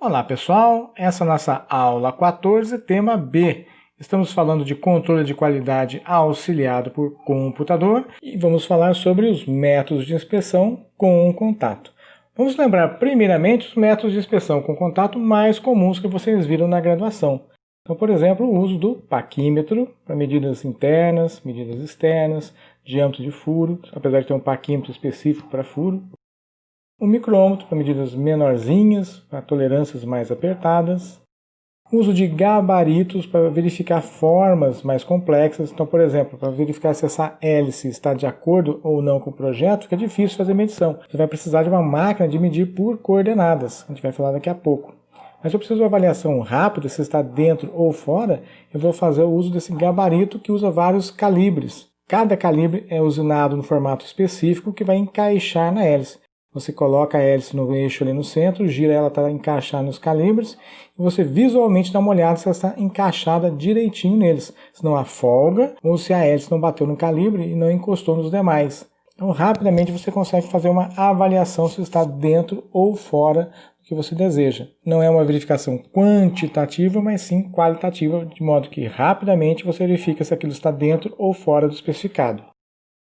Olá pessoal, essa é a nossa aula 14, tema B. Estamos falando de controle de qualidade auxiliado por computador e vamos falar sobre os métodos de inspeção com contato. Vamos lembrar primeiramente os métodos de inspeção com contato mais comuns que vocês viram na graduação. Então, por exemplo, o uso do paquímetro para medidas internas, medidas externas, diâmetro de furo, apesar de ter um paquímetro específico para furo. O micrômetro para medidas menorzinhas, para tolerâncias mais apertadas. O uso de gabaritos para verificar formas mais complexas. Então, por exemplo, para verificar se essa hélice está de acordo ou não com o projeto, fica difícil fazer medição. Você vai precisar de uma máquina de medir por coordenadas. A gente vai falar daqui a pouco. Mas se eu preciso de uma avaliação rápida, se está dentro ou fora, eu vou fazer o uso desse gabarito que usa vários calibres. Cada calibre é usinado no formato específico que vai encaixar na hélice. Você coloca a hélice no eixo ali no centro, gira ela para encaixar nos calibres e você visualmente dá uma olhada se ela está encaixada direitinho neles, se não há folga ou se a hélice não bateu no calibre e não encostou nos demais. Então rapidamente você consegue fazer uma avaliação se está dentro ou fora do que você deseja. Não é uma verificação quantitativa, mas sim qualitativa, de modo que rapidamente você verifica se aquilo está dentro ou fora do especificado.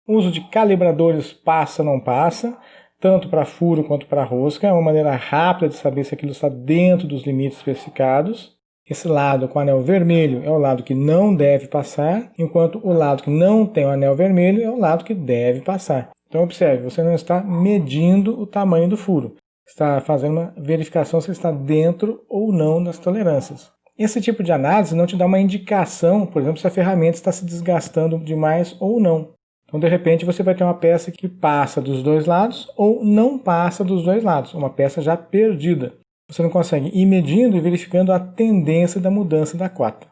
O uso de calibradores passa ou não passa, tanto para furo quanto para rosca, é uma maneira rápida de saber se aquilo está dentro dos limites especificados. Esse lado com anel vermelho é o lado que não deve passar, enquanto o lado que não tem o anel vermelho é o lado que deve passar. Então observe, você não está medindo o tamanho do furo, está fazendo uma verificação se está dentro ou não das tolerâncias. Esse tipo de análise não te dá uma indicação, por exemplo, se a ferramenta está se desgastando demais ou não. Então, de repente, você vai ter uma peça que passa dos dois lados ou não passa dos dois lados, uma peça já perdida. Você não consegue ir medindo e verificando a tendência da mudança da cota.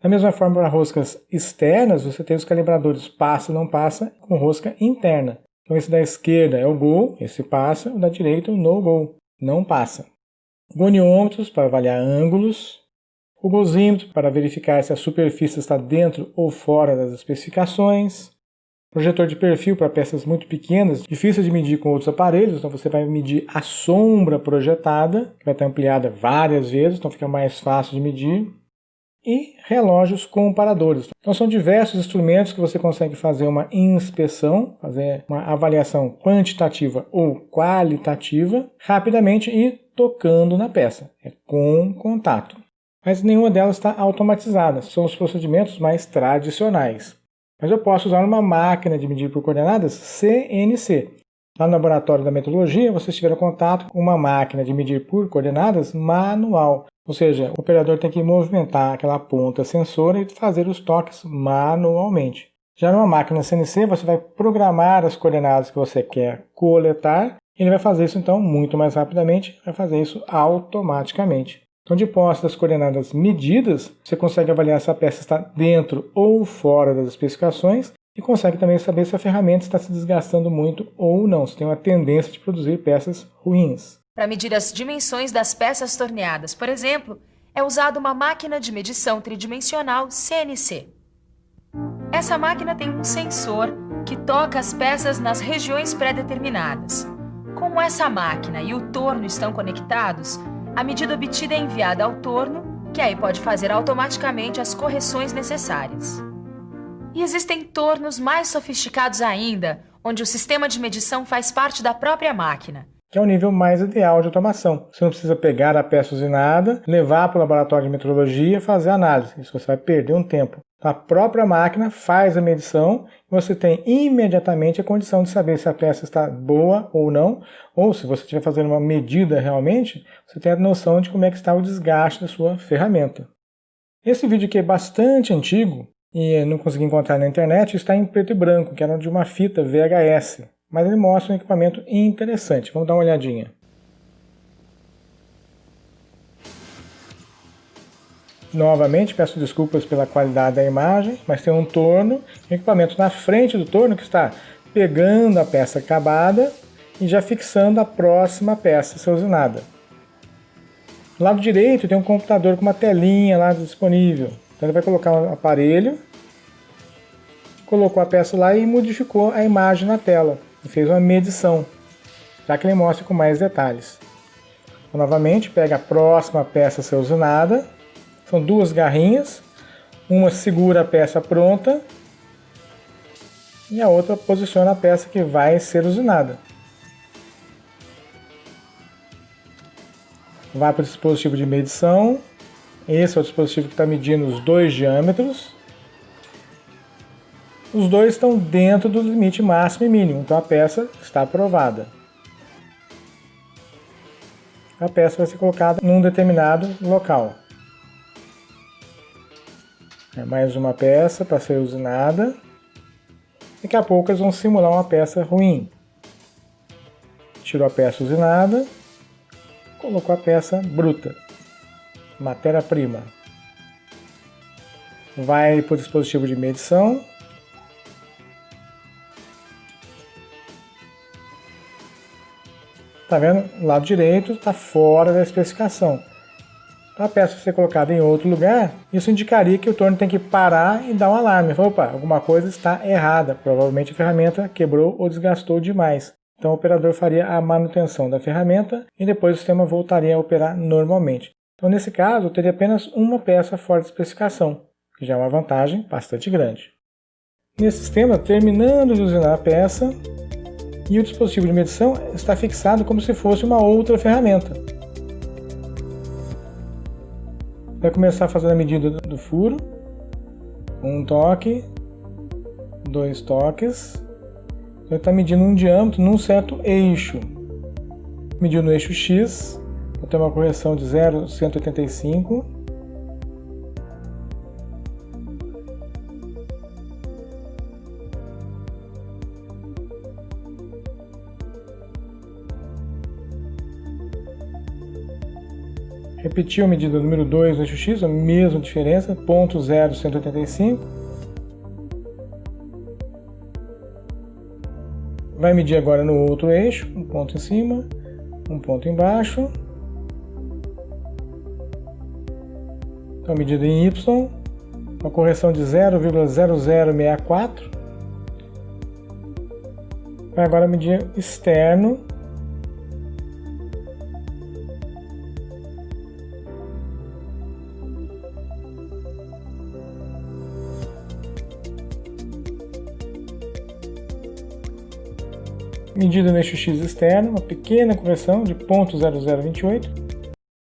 Da mesma forma, para roscas externas, você tem os calibradores passa ou não passa com rosca interna. Então, esse da esquerda é o go, esse passa, o da direita é o no go, não passa. Goniômetros para avaliar ângulos. O gosímetro para verificar se a superfície está dentro ou fora das especificações. Projetor de perfil para peças muito pequenas, difícil de medir com outros aparelhos, então você vai medir a sombra projetada, que vai estar ampliada várias vezes, então fica mais fácil de medir. E relógios comparadores. Então são diversos instrumentos que você consegue fazer uma inspeção, fazer uma avaliação quantitativa ou qualitativa, rapidamente e tocando na peça, é com contato. Mas nenhuma delas está automatizada, são os procedimentos mais tradicionais. Mas eu posso usar uma máquina de medir por coordenadas CNC. Lá no laboratório da metrologia, vocês tiveram contato com uma máquina de medir por coordenadas manual. Ou seja, o operador tem que movimentar aquela ponta sensora e fazer os toques manualmente. Já numa máquina CNC, você vai programar as coordenadas que você quer coletar. E ele vai fazer isso, então, muito mais rapidamente, vai fazer isso automaticamente. Então, de posse das coordenadas medidas, você consegue avaliar se a peça está dentro ou fora das especificações e consegue também saber se a ferramenta está se desgastando muito ou não, se tem uma tendência de produzir peças ruins. Para medir as dimensões das peças torneadas, por exemplo, é usada uma máquina de medição tridimensional CNC. Essa máquina tem um sensor que toca as peças nas regiões pré-determinadas. Como essa máquina e o torno estão conectados, a medida obtida é enviada ao torno, que aí pode fazer automaticamente as correções necessárias. E existem tornos mais sofisticados ainda, onde o sistema de medição faz parte da própria máquina. Que é o nível mais ideal de automação. Você não precisa pegar a peça usinada, levar para o laboratório de metrologia e fazer a análise. Isso você vai perder um tempo. Então, a própria máquina faz a medição e você tem imediatamente a condição de saber se a peça está boa ou não, ou se você estiver fazendo uma medida realmente, você tem a noção de como é que está o desgaste da sua ferramenta. Esse vídeo aqui é bastante antigo e não consegui encontrar na internet, está em preto e branco, que era de uma fita VHS. Mas ele mostra um equipamento interessante. Vamos dar uma olhadinha. Novamente, peço desculpas pela qualidade da imagem, mas tem um torno, um equipamento na frente do torno que está pegando a peça acabada e já fixando a próxima peça a ser usinada. Do lado direito tem um computador com uma telinha lá disponível. Então ele vai colocar um aparelho, colocou a peça lá e modificou a imagem na tela. E fez uma medição, para que ele mostre com mais detalhes. Então, novamente, pega a próxima peça a ser usinada. São duas garrinhas. Uma segura a peça pronta e a outra posiciona a peça que vai ser usinada. Vai para o dispositivo de medição. Esse é o dispositivo que está medindo os dois diâmetros. Os dois estão dentro do limite máximo e mínimo, então a peça está aprovada. A peça vai ser colocada num determinado local. Mais uma peça para ser usinada. Daqui a pouco eles vão simular uma peça ruim. Tirou a peça usinada, colocou a peça bruta, matéria-prima. Vai para o dispositivo de medição. Tá vendo? O lado direito está fora da especificação. Então a peça ser colocada em outro lugar, isso indicaria que o torno tem que parar e dar um alarme. Opa, alguma coisa está errada. Provavelmente a ferramenta quebrou ou desgastou demais. Então o operador faria a manutenção da ferramenta e depois o sistema voltaria a operar normalmente. Então nesse caso eu teria apenas uma peça fora da especificação, que já é uma vantagem bastante grande. Nesse sistema, terminando de usinar a peça, e o dispositivo de medição está fixado como se fosse uma outra ferramenta. Vai começar fazendo a medida do furo. Um toque, dois toques. Ele está medindo um diâmetro num certo eixo. Mediu no eixo X, vou ter uma correção de 0,185. Repetiu a medida número 2 no eixo X, a mesma diferença, 0,0185. Vai medir agora no outro eixo, um ponto em cima, um ponto embaixo. Então, medida em Y, uma correção de 0,0064. Vai agora medir externo. Medida no eixo X externo, uma pequena correção de 0,0028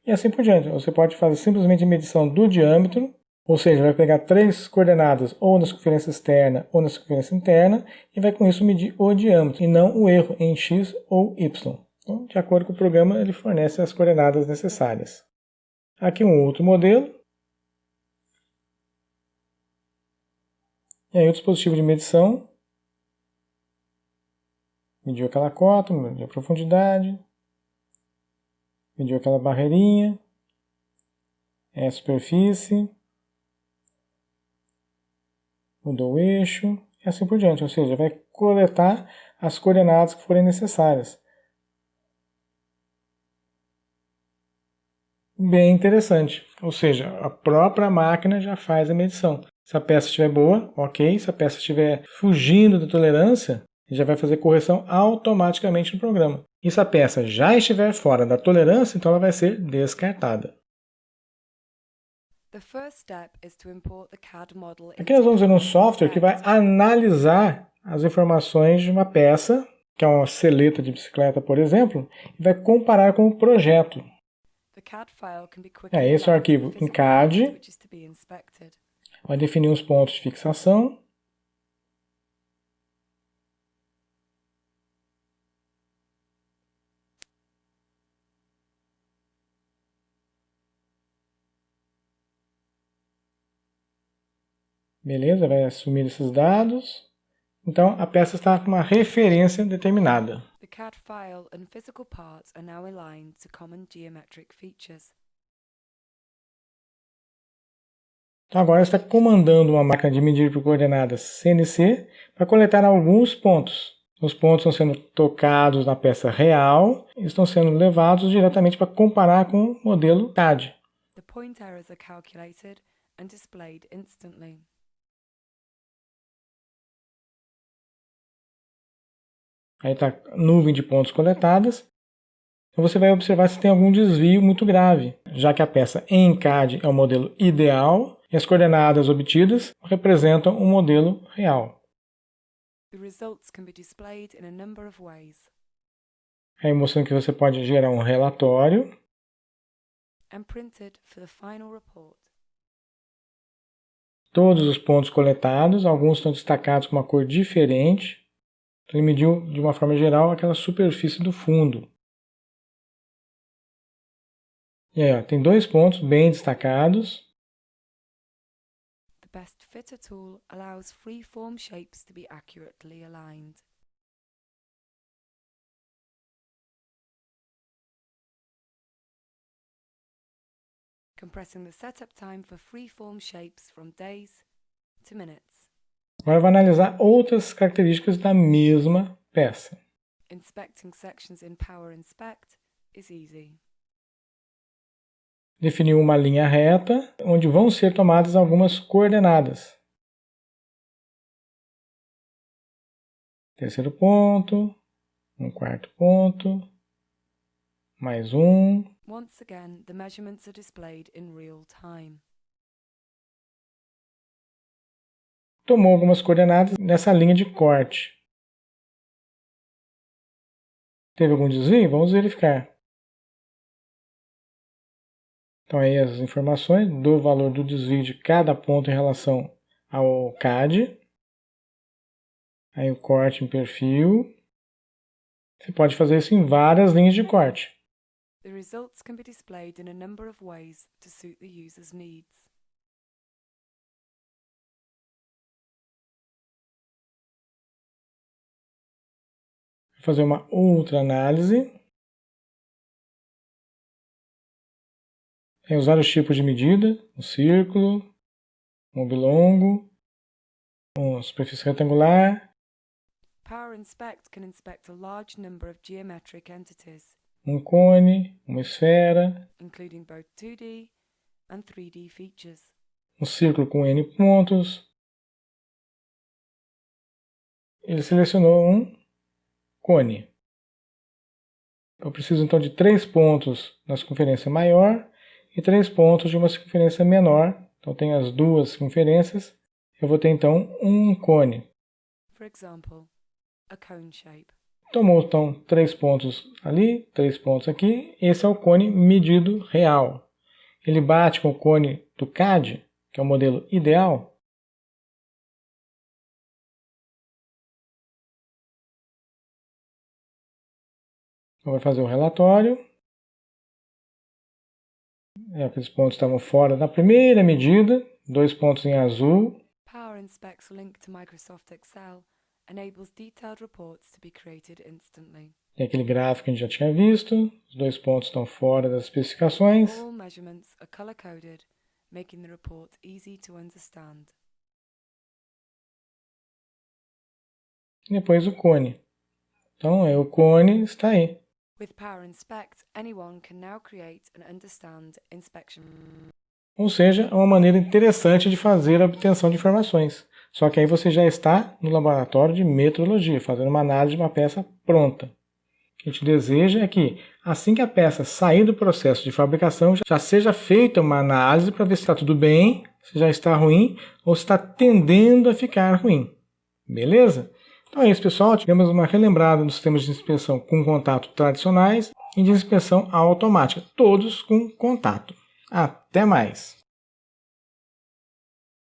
e assim por diante. Você pode fazer simplesmente a medição do diâmetro, ou seja, vai pegar três coordenadas ou na circunferência externa ou na circunferência interna e vai com isso medir o diâmetro e não o erro em X ou Y. Então, de acordo com o programa, ele fornece as coordenadas necessárias. Aqui um outro modelo. E aí o dispositivo de medição. Mediu aquela cota, mediu a profundidade, mediu aquela barreirinha, a superfície, mudou o eixo e assim por diante. Ou seja, vai coletar as coordenadas que forem necessárias. Bem interessante. Ou seja, a própria máquina já faz a medição. Se a peça estiver boa, ok. Se a peça estiver fugindo da tolerância, já vai fazer correção automaticamente no programa. E se a peça já estiver fora da tolerância, então ela vai ser descartada. Aqui nós vamos ver um software que vai analisar as informações de uma peça, que é uma seleta de bicicleta, por exemplo, e vai comparar com o projeto. Esse é o arquivo em CAD. Vai definir os pontos de fixação. Beleza, vai assumir esses dados. Então, a peça está com uma referência determinada. The CAD file and physical parts are now aligned to common geometric features. Então, agora está comandando uma máquina de medir por coordenadas CNC para coletar alguns pontos. Os pontos estão sendo tocados na peça real e estão sendo levados diretamente para comparar com o modelo CAD. The point errors are calculated and displayed instantly. Aí está a nuvem de pontos coletadas. Então você vai observar se tem algum desvio muito grave, já que a peça em CAD é o modelo ideal e as coordenadas obtidas representam o modelo real. Aí mostrando que você pode gerar um relatório. Todos os pontos coletados, alguns estão destacados com uma cor diferente. Ele mediu, de uma forma geral, aquela superfície do fundo. E aí, ó, tem 2 pontos bem destacados. The Best Fitter tool allows free-form shapes to be accurately aligned. Compressing the setup time for free-form shapes from days to minutes. Agora eu vou analisar outras características da mesma peça. Inspecting sections in Power Inspect is easy. Definiu uma linha reta, onde vão ser tomadas algumas coordenadas. Terceiro ponto, um quarto ponto, mais um. Once again, the measurements are displayed in real time. Tomou algumas coordenadas nessa linha de corte. Teve algum desvio? Vamos verificar. Então aí as informações do valor do desvio de cada ponto em relação ao CAD. Aí o corte em perfil. Você pode fazer isso em várias linhas de corte. The results can be displayed in a number of ways to suit the user's needs. Vou fazer uma outra análise. Tem os vários tipos de medida, um círculo, um oblongo, uma superfície retangular, Power Inspect can inspect a large number of geometric entities, um cone, uma esfera, including both 2D and 3D features. um círculo com N pontos. Ele selecionou um cone. Eu preciso então de 3 pontos na circunferência maior e 3 pontos de uma circunferência menor. Então tem as duas circunferências. Eu vou ter então um cone. For example, a cone shape. Tomou então 3 pontos ali, 3 pontos aqui. Esse é o cone medido real. Ele bate com o cone do CAD, que é o modelo ideal. Então vai fazer o relatório. Aqueles pontos estavam fora da primeira medida, 2 pontos em azul. Power Inspect's link to Microsoft Excel enables detailed reports to be created instantly. Tem aquele gráfico que a gente já tinha visto, os 2 pontos estão fora das especificações. All measurements are color-coded, making the report easy to understand. E depois o cone. Então o cone está aí. With Power Inspect, anyone can now create and understand inspection. Ou seja, é uma maneira interessante de fazer a obtenção de informações. Só que aí você já está no laboratório de metrologia, fazendo uma análise de uma peça pronta. O que a gente deseja é que, assim que a peça sair do processo de fabricação, já seja feita uma análise para ver se está tudo bem, se já está ruim ou se está tendendo a ficar ruim. Beleza? Então é isso, pessoal. Tivemos uma relembrada dos sistemas de inspeção com contato tradicionais e de inspeção automática, todos com contato. Até mais!